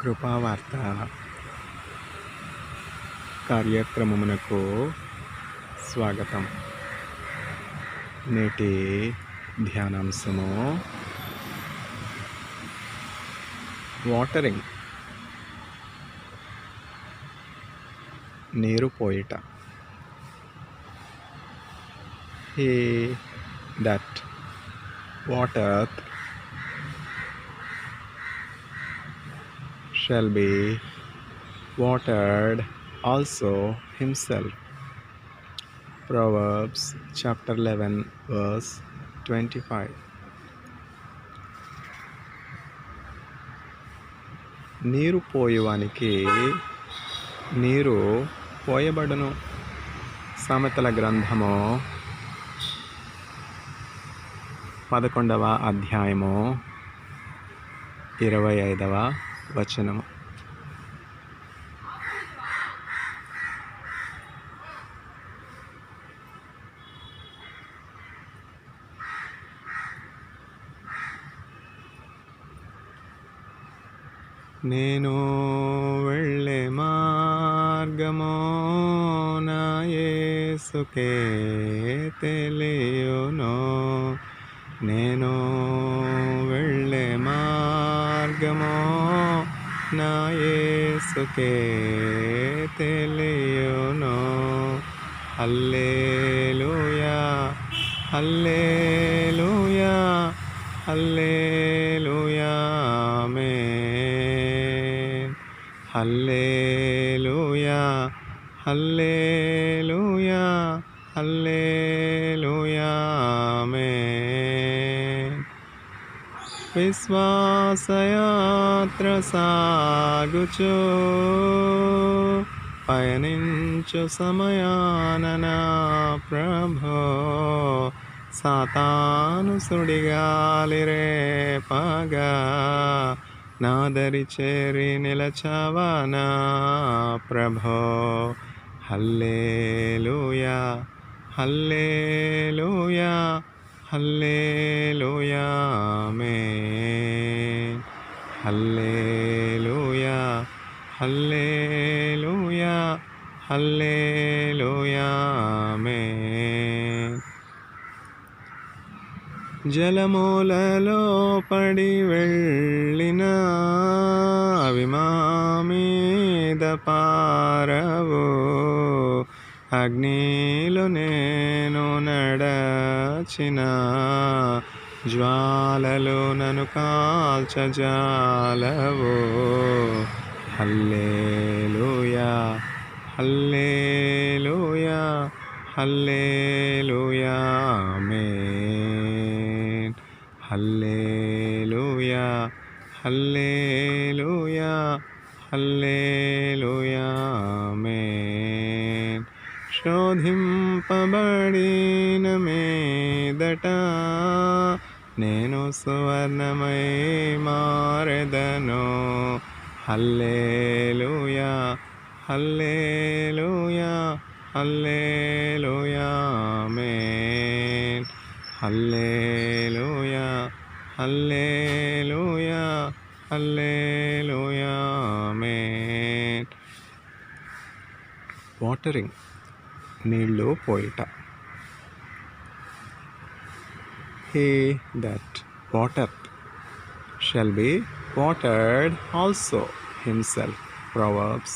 కృపావార్త కార్యక్రమమునకు స్వాగతం. నేటి ధ్యానాంశము వాటరింగ్, నీరు పోయుట. He that watereth shall be watered also himself. Proverbs chapter 11 verse 25. నీరు పోయువానికి నీరు పోయబడును. సామెతల గ్రంథము 11వ అధ్యాయము 25వ వచనము. నేను వెళ్ళే మార్గము నా యేసుకే తెలియును. నేను వెళ్ళే మార్గము నా యేసుకే తెలియును. హల్లెలూయా, హల్లెలూయా, హల్లెలూయా, ఆమేన్. హల్లెలూయా, హల్లెలూయా, హల్లెలూయా, ఆమేన్. విశ్వాసయాత్ర సాగుచు పయనించు సమయాన నా ప్రభో సాతాను సుడిగాలి రేపగా నా దరి చేరి నిలచవా నా ప్రభో. హల్లెలూయా, హల్లెలూయా, హల్లెలూయా, ఆమేన్. హల్లెలూయా, హల్లెలూయా, హల్లెలూయా, ఆమేన్. జలమూలలో పడి వెళ్ళిన అవి మా మీద పారవు. అగ్నిలో నేను నడచిన జ్వాలలు నన్ను కాల్చజాలవు. హల్లెలూయా, హల్లెలూయా, హల్లెలూయా, ఆమేన్. హల్లెలూయా, హల్లెలూయా, హల్లెలూయా, ఆమేన్. శోధింపబడిన మీదట నేను సువర్ణమై మారెదను. హల్లెలూయా, హల్లెలూయా, హల్లెలూయా, ఆమేన్. హల్లెలూయా, హల్లెలూయా, హల్లెలూయా, ఆమేన్. వాటరింగ్, నీళ్ళు పోయుట. He that watereth shall be watered also himself. Proverbs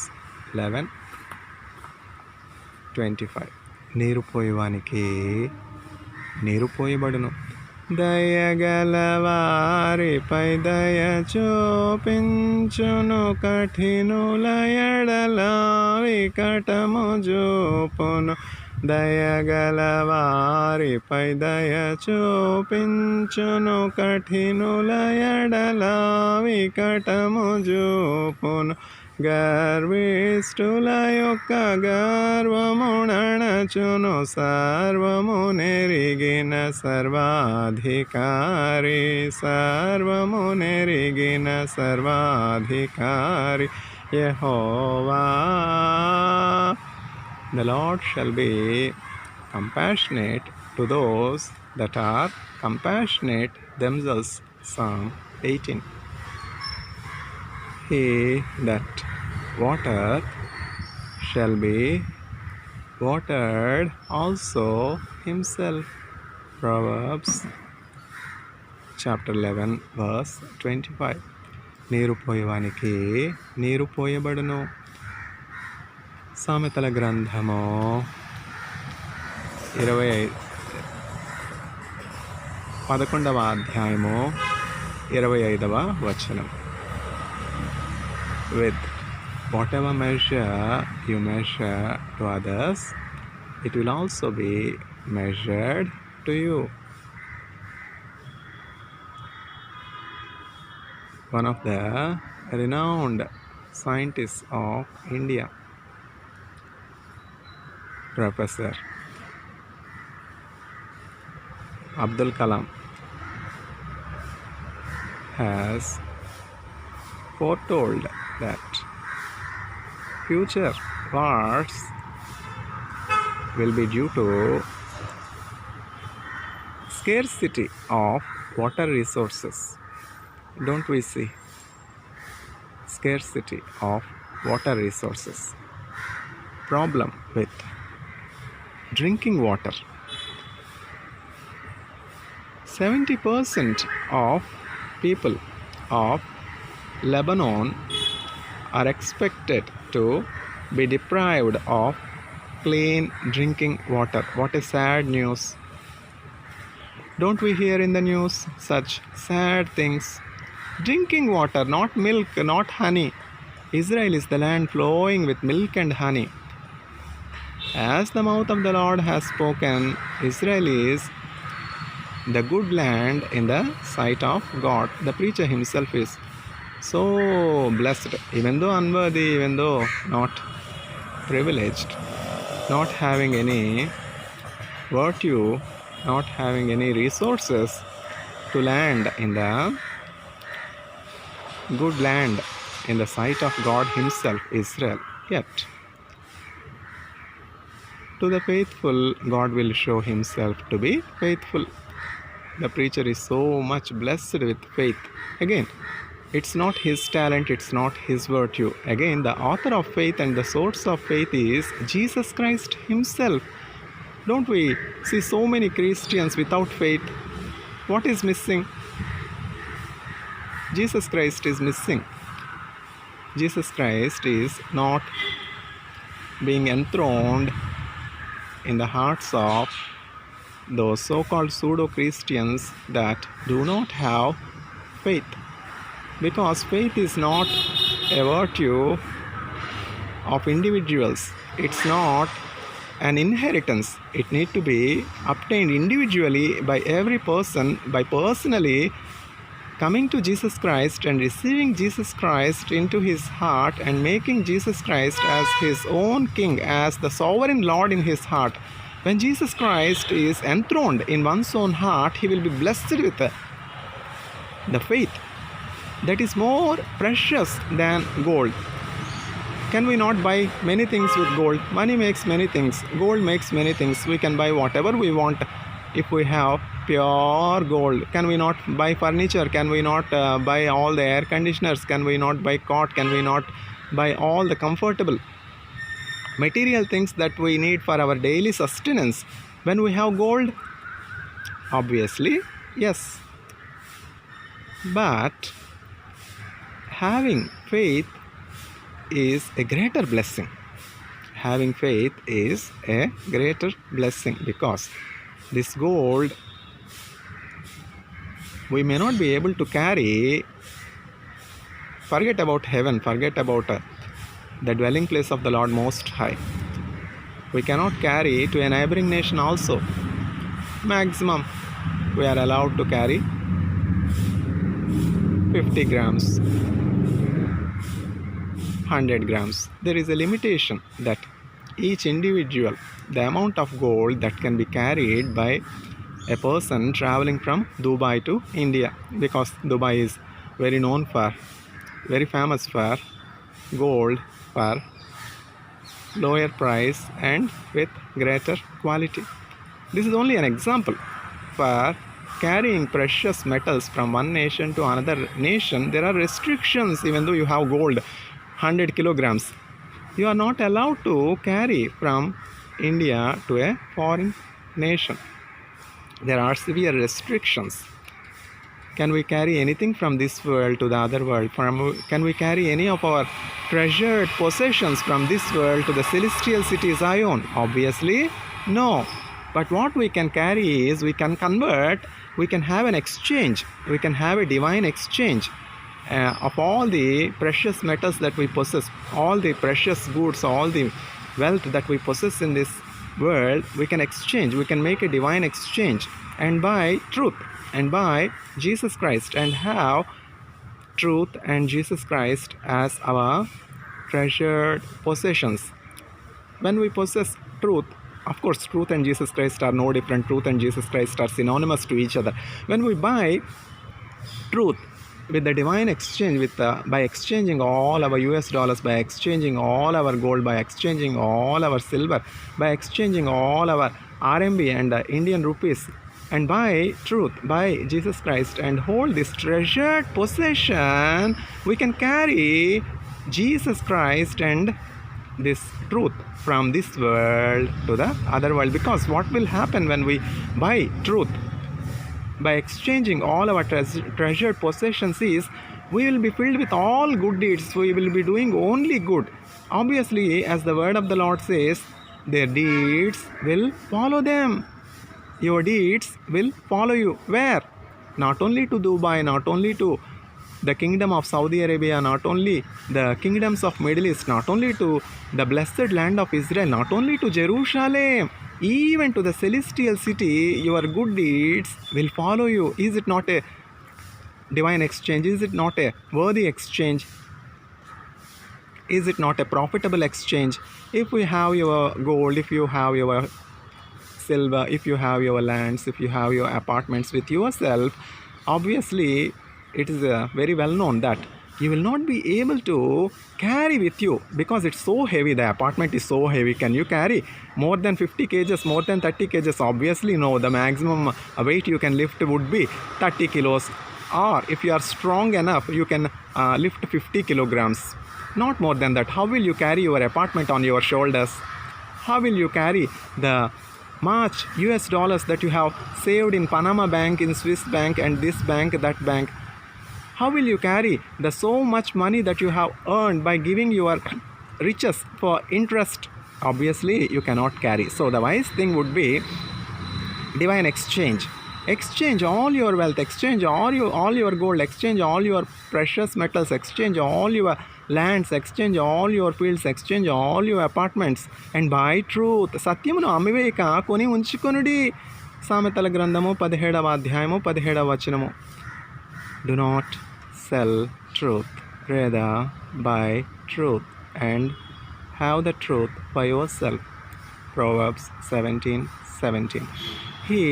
11:25. నీరు పోయేవానికి నీరు పోయబడును. దయగల వారిపై దయ చూపించును, కఠినుల ఎడల వికటము చూపును. దయగల వారిపై దయ చూపించును, కఠినుల ఎడల వికటము చూపును. గర్విష్ఠుల యొక్క గర్వమునణచును, సర్వము నెరిగిన సర్వాధికారి, సర్వము నెరిగిన సర్వాధికారి యెహోవా. The Lord shall be compassionate to those that are compassionate themselves. Psalm 18. He that watereth shall be watered also himself. Proverbs chapter 11 verse 25. నీరు పోయేవానికి నీరు పోయబడును. సామెతల గ్రంథము 11వ అధ్యాయము 25వ వచనం. With whatever measure you measure to others, it will also be measured to you. One of the renowned scientists of India, Professor Abdul Kalam, has foretold that future wars will be due to scarcity of water resources. Don't we see? Scarcity of water resources. Problem with drinking water. 70% of people of Lebanon are expected to be deprived of clean drinking water. What a sad news. Don't we hear in the news such sad things? Drinking water, not milk, not honey. Israel is the land flowing with milk and honey. As the mouth of the Lord has spoken, Israel is the good land in the sight of God. The preacher himself is so blessed, even though unworthy, even though not privileged, not having any virtue, not having any resources to land in the good land in the sight of God himself, Israel. Yet to the faithful, God will show himself to be faithful. The preacher is so much blessed with faith. Again, it's not his talent, it's not his virtue. Again, the author of faith and the source of faith is Jesus Christ himself. Don't we see so many Christians without faith? What is missing? Jesus Christ is missing. Jesus Christ is not being enthroned in the hearts of those so-called pseudo-Christians that do not have faith. Because faith is not a virtue of individuals. It's not an inheritance. It needs to be obtained individually by every person, by personally coming to Jesus Christ and receiving Jesus Christ into his heart and making Jesus Christ as his own king, as the sovereign Lord in his heart. When Jesus Christ is enthroned in one's own heart, he will be blessed with the faith that is more precious than gold. Can we not buy many things with gold? Money makes many things. Gold makes many things. We can buy whatever we want if we have pure gold. Can we not buy furniture? Can we not buy all the air conditioners? Can we not buy cot? Can we not buy all the comfortable material things that we need for our daily sustenance when we have gold? Obviously, yes. But having faith is a greater blessing. Having faith is a greater blessing, because this gold we may not be able to carry. Forget about heaven, forget about the dwelling place of the Lord Most High. We cannot carry to a neighboring nation also. Maximum we are allowed to carry 50 grams, 100 grams. There is a limitation that each individual, the amount of gold that can be carried by a person traveling from Dubai to India, because Dubai is very known for, very famous for gold for lower price and with greater quality. This is only an example for carrying precious metals from one nation to another nation, there are restrictions. Even though you have gold 100 kilograms, you are not allowed to carry from India to a foreign nation. There are severe restrictions. Can we carry anything from this world to the other world? Can we carry any of our treasured possessions from this world to the celestial city Zion? Obviously, no. But what we can carry is we can convert, we can have an exchange, we can have a divine exchange of all the precious metals that we possess, all the precious goods, all the wealth that we possess in this world. We can exchange, we can make a divine exchange, and buy truth and by Jesus Christ, and have truth and Jesus Christ as our treasured possessions. When we possess truth, of course, truth and Jesus Christ are no different. Truth and Jesus Christ are synonymous to each other. When we buy truth with the divine exchange, by exchanging all our US dollars, by exchanging all our gold, by exchanging all our silver, by exchanging all our RMB and Indian rupees, and by truth, by Jesus Christ, and hold this treasured possession, we can carry Jesus Christ and this truth from this world to the other world. Because what will happen when we buy truth by exchanging all our treasured possessions is, we will be filled with all good deeds. We will be doing only good. Obviously, as the word of the Lord says, their deeds will follow them. Your deeds will follow you. Where? Not only to Dubai, not only to the kingdom of Saudi Arabia, not only the kingdoms of Middle East, not only to the blessed land of Israel, not only to Jerusalem, even to the celestial city, your good deeds will follow you. Is it not a divine exchange? Is it not a worthy exchange? Is it not a profitable exchange? If we have your gold, if you have your silver, if you have your lands, if you have your apartments with yourself, obviously it is very well known that you will not be able to carry with you, because it's so heavy. The apartment is so heavy. Can you carry more than 50 kgs, more than 30 kgs? Obviously no. The maximum weight you can lift would be 30 kilos, or if you are strong enough, you can lift 50 kilograms, not more than that. How will you carry your apartment on your shoulders? How will you carry the much US dollars that you have saved in Panama Bank, in Swiss Bank, and this bank, that bank? How will you carry the so much money that you have earned by giving your riches for interest? Obviously you cannot carry. So the wise thing would be divine exchange. Exchange all your wealth, exchange all your gold, exchange all your precious metals, exchange all your lands, exchange all your fields, exchange all your apartments, and buy truth. సత్యమును అమ్మివేయక కొని ఉంచుకొనుడి. సామెతల గ్రంథము 17వ అధ్యాయము 17వ వచనము. Do not sell truth, rather buy truth and have the truth for yourself. Proverbs 17:17. He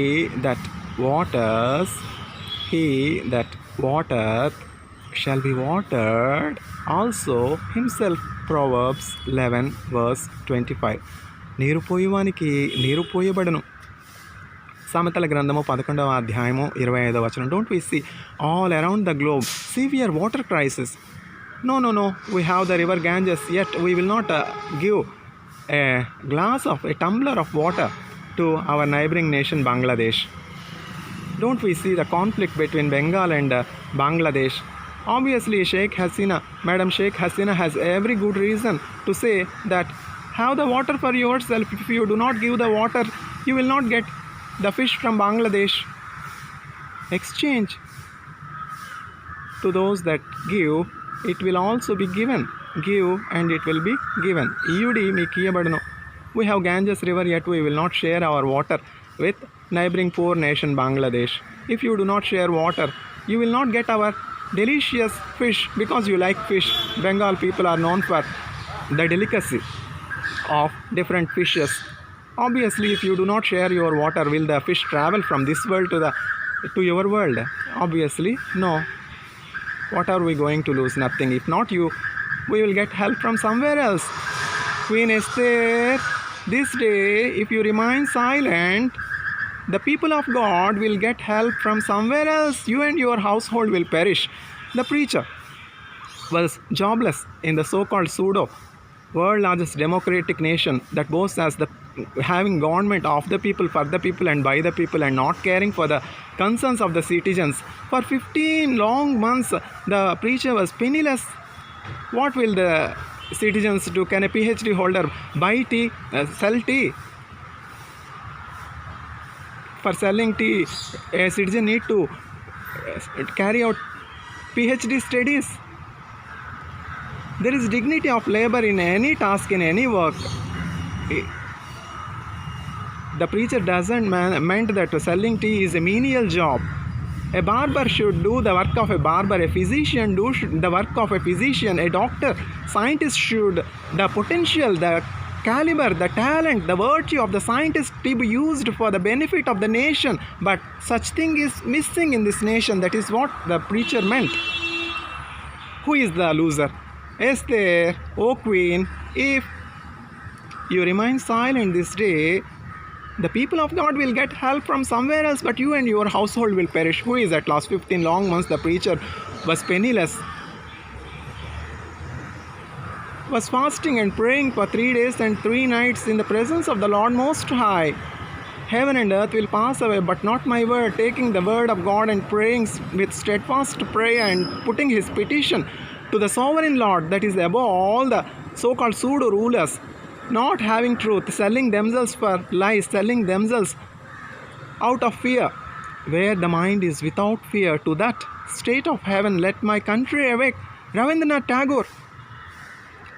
that watereth shall be watered also himself. Proverbs 11 verse 25. నీరు పోయువానికి నీరు పోయబడును. సామెతల గ్రంథము 11వ అధ్యాయము 25వ వచనం. Don't we see all around the globe severe water crisis? No, we have the river Ganges, yet we will not give a tumbler of water to our neighboring nation Bangladesh. Don't we see the conflict between Bengal and Bangladesh? Obviously Madam Sheikh Hasina has every good reason to say that have the water for yourself. If you do not give the water, you will not get the fish from Bangladesh. Exchange to those that give, it will also be given. Give and it will be given. We have Ganges river, yet we will not share our water with neighboring poor nation Bangladesh. If you do not share water, you will not get our delicious fish, because you like fish. Bengal people are known for the delicacy of different fishes. Obviously, if you do not share your water, will the fish travel from this world to your world? Obviously no. What are we going to lose? Nothing. If not you, we will get help from somewhere else. Queen Esther, this day if you remain silent, The people of God will get help from somewhere else. You and your household will perish. The preacher was jobless in the so-called pseudo world largest democratic nation that boasts as the having government of the people, for the people and by the people, and not caring for the concerns of the citizens. For 15 long months the preacher was penniless. What will the citizens do? Can a PhD holder buy tea, sell tea? For selling tea, a citizen need to carry out PhD studies. There is dignity of labor in any task, in any work. The preacher doesn't meant that selling tea is a menial job. A barber should do the work of a barber, a physician do the work of a physician, a doctor, scientist should, the potential, the caliber, the talent, the virtue of the scientist to be used for the benefit of the nation. But such thing is missing in this nation. That is what the preacher meant. Who is the loser? Esther, O Queen, if you remain silent this day, the people of God will get help from somewhere else, but you and your household will perish. Who is at last 15 long months the preacher was penniless, was fasting and praying for 3 days and 3 nights in the presence of the Lord Most High. Heaven and earth will pass away, but not my word. Taking the word of God and praying with steadfast prayer and putting his petition to the sovereign Lord that is above all the so-called pseudo rulers, not having truth, selling themselves for lies, selling themselves out of fear. Where the mind is without fear, to that state of heaven let my country awake. Rabindranath Tagore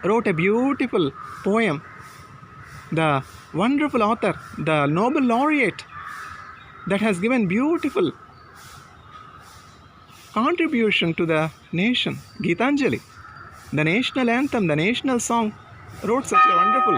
wrote a beautiful poem. The wonderful author, the Nobel laureate that has given beautiful contribution to the nation, Gitanjali, the national anthem, the national song, wrote such a wonderful